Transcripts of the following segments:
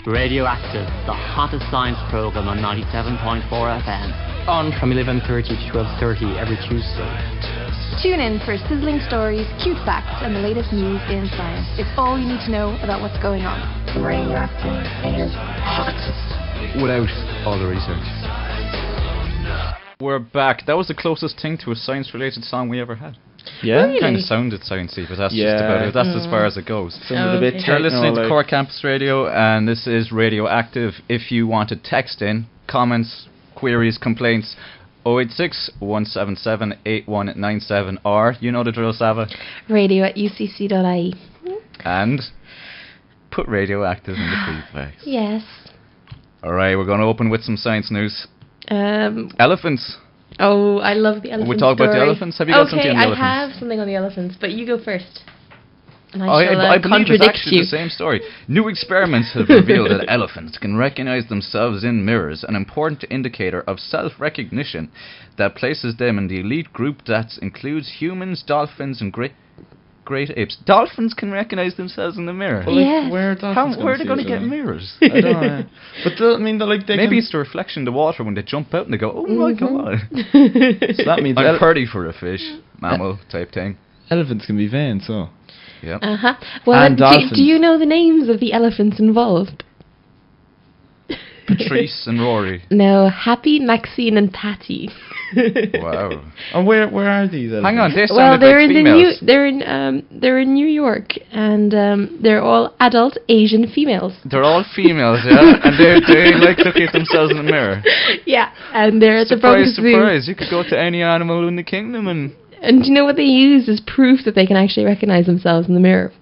RadioActive, the hottest science program on 97.4 FM. On from 11:30 to 12:30 every Tuesday. Tune in for sizzling stories, cute facts, and the latest news in science. It's all you need to know about what's going on. RadioActive is hot. Without all the research. We're back. That was the closest thing to a science-related song we ever had. Yeah? Really? Kind of sounded sciencey, but that's just about it. That's as far as it goes. Sounded a bit You're listening to like Core Campus Radio, and this is RadioActive. If you want to text in comments, queries, complaints, 086 177 8197, or you know the drill, Saba. radio@ucc.ie. And put RadioActive in the free place. Yes. Alright, we're going to open with some science news. Elephants. Oh, I love the elephant We talk about the story. elephants? Have you got something on the I elephants? have something on the elephants, but you go first. And I shall, believe it's contradict actually you. the same story. New experiments have revealed that elephants can recognize themselves in mirrors, an important indicator of self-recognition that places them in the elite group that includes humans, dolphins, and great apes. Dolphins can recognize themselves in the mirror. Well, Yes. where are Where are they going to get mirrors? I don't know. But I mean, they Maybe it's the reflection in the water when they jump out and they go, oh my god. so that means I'm pretty for a fish, mammal type thing. elephants can be vain, so. Yeah. Uh-huh. Well, And then, dolphins. do you know the names of the elephants involved? Patrice and Rory. No, Happy, Maxine, and Patty. Wow. And where are these elephants? Hang on, they sounded Well, they're like in females. they're in New York, and they're all adult Asian females. They're all females, yeah? And they like looking at themselves in the mirror. Yeah, and they're at the Surprise, Bronx Zoo. surprise. You could go to any animal in the kingdom and And do you know what they use as proof that they can actually recognize themselves in the mirror?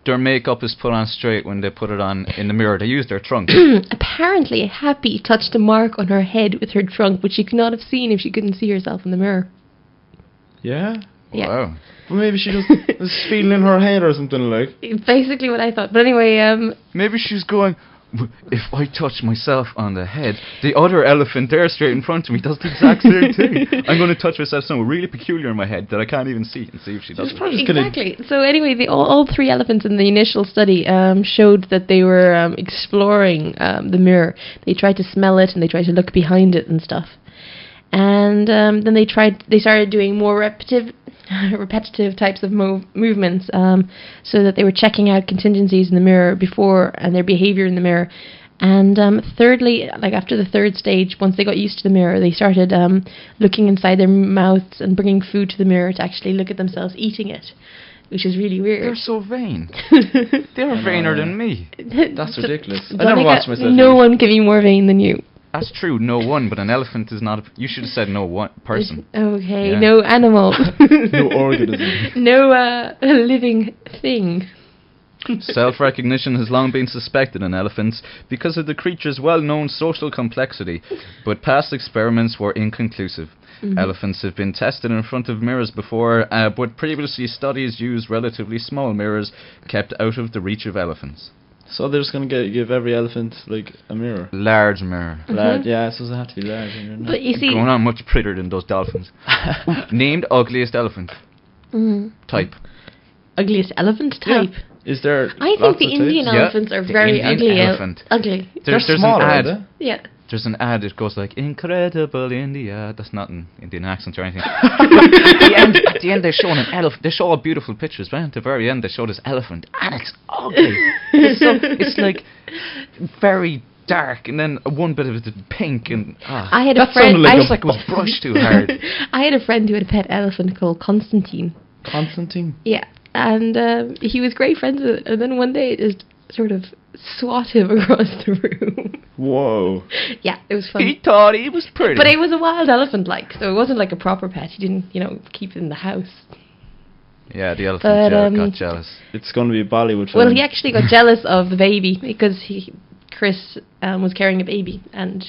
their makeup is put on straight when they put it on in the mirror. They use their trunk. Apparently, Happy touched a mark on her head with her trunk, which she could not have seen if she couldn't see herself in the mirror. Yeah? Yeah. Wow. Well, maybe she just was feeling in her head or something like. Basically what I thought. But anyway, Maybe she's going, if I touch myself on the head, the other elephant there straight in front of me does the exact same thing. I'm going to touch myself somewhere really peculiar in my head that I can't even see and see if she does it. exactly. So anyway, all three elephants in the initial study showed that they were exploring the mirror. They tried to smell it and they tried to look behind it and stuff. And then they started doing more repetitive types of movements, so that they were checking out contingencies in the mirror before and their behavior in the mirror. And thirdly, like after the third stage, once they got used to the mirror, they started looking inside their mouths and bringing food to the mirror to actually look at themselves eating it, which is really weird. They're so vain. They're vainer than me. That's ridiculous. I Donnacha, never watched myself. no one can be more vain than you. That's true, no one, but an elephant is not you should have said no one person. Okay, Yeah. no animal. No organism. No living thing. Self-recognition has long been suspected in elephants because of the creature's well-known social complexity, but past experiments were inconclusive. Elephants have been tested in front of mirrors before, but previously studies used relatively small mirrors kept out of the reach of elephants. So they're just going to give every elephant, like, a mirror. Large mirror. Large, yeah, so they have to be large. But you see, Going on much prettier than those dolphins. Named ugliest elephant. Type. ugliest elephant type. Is there I think lots the of Indian types? Yeah, elephants are the very Indian ugly. elephant. Ugly. There's an smaller, ad. are they? Yeah. There's an ad that goes like, incredible India. That's not an Indian accent or anything. At the end, they're showing an elephant. They show all beautiful pictures, but at the very end, they show this elephant. And it's ugly. It's like very dark, and then one bit of it is pink. And I had a That friend. sounded like it's like it was brushed too hard. I had a friend who had a pet elephant called Constantine. Constantine? Yeah, and he was great friends with it. And then one day, it just sort of swat him across the room. Whoa. Yeah, it was fun. He thought he was pretty. But it was a wild elephant, so it wasn't like a proper pet. He didn't, keep it in the house. Yeah, the elephant But, got jealous. It's going to be a Bollywood film. Well, he actually got jealous of the baby because Chris was carrying a baby and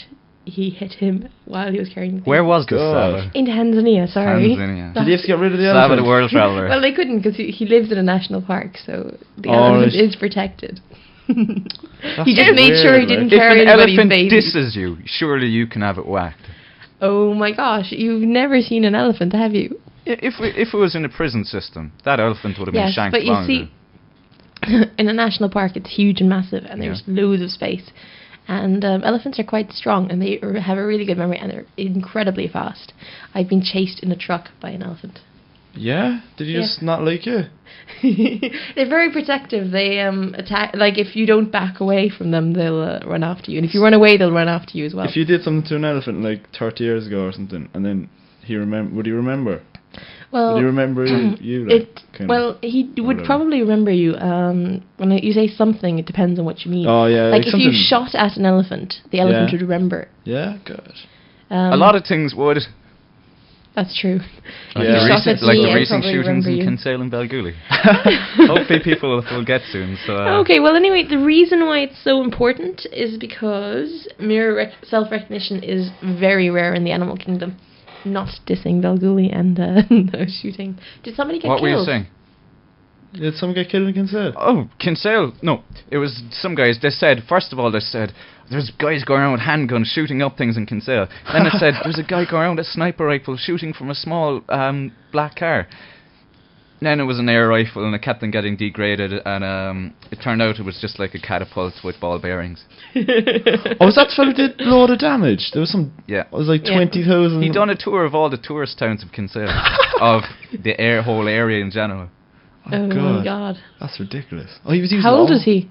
he hit him while he was carrying the baby. Where was this, God. Saba? In Tanzania, sorry. Tanzania. Did he have to get rid of the Saba elephant? the world traveller. Well, they couldn't because he lives in a national park, so the Oh, elephant right. is protected. That's He just made weird, sure he like. didn't If carry an anybody's elephant baby. disses you, surely you can have it whacked. Oh my gosh, you've never seen an elephant, have you? If it was in a prison system, that elephant would have been Yes, shanked but you longer. see, in a national park, it's huge and massive, and there's loads of space. And elephants are quite strong, and they have a really good memory, and they're incredibly fast. I've been chased in a truck by an elephant. Yeah? Did you just not like you? They're very protective. They attack. Like, if you don't back away from them, they'll run after you. And if you run away, they'll run after you as well. If you did something to an elephant like 30 years ago or something, and then would he remember? Well, would he remember you? Like, he would probably remember you. When you say something, it depends on what you mean. Oh yeah. Like if you shot at an elephant, the elephant would remember. Yeah, good. A lot of things would. That's true. Like the recent shootings in Kinsale and Balgooly. Hopefully people will get soon. So, okay, well anyway, the reason why it's so important is because mirror self-recognition is very rare in the animal kingdom. Not dissing Balgooly and no shooting. Did somebody get killed? What were you saying? Did someone get killed in Kinsale? Oh, Kinsale. No, it was some guys. They said, first of all, there's guys going around with handguns shooting up things in Kinsale. Then it said, there's a guy going around with a sniper rifle shooting from a small black car. Then it was an air rifle, and it kept on getting degraded, and it turned out it was just like a catapult with ball bearings. Oh, was that the fellow who did a load of damage? There was some... Yeah. It was like 20,000... He'd done a tour of all the tourist towns of Kinsale. Of the whole area in general. Oh my god. That's ridiculous. Oh, he was using How old was he?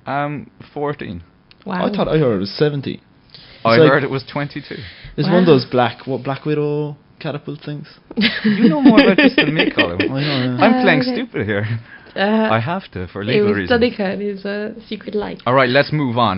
14. Wow. I heard it was 70. I heard it was 22. There's one of those Black Widow catapult things. You know more about this than me, Colin. I know, yeah. I'm playing stupid here. I have to, for legal reasons. It was Donnacha and his secret life. Alright, let's move on.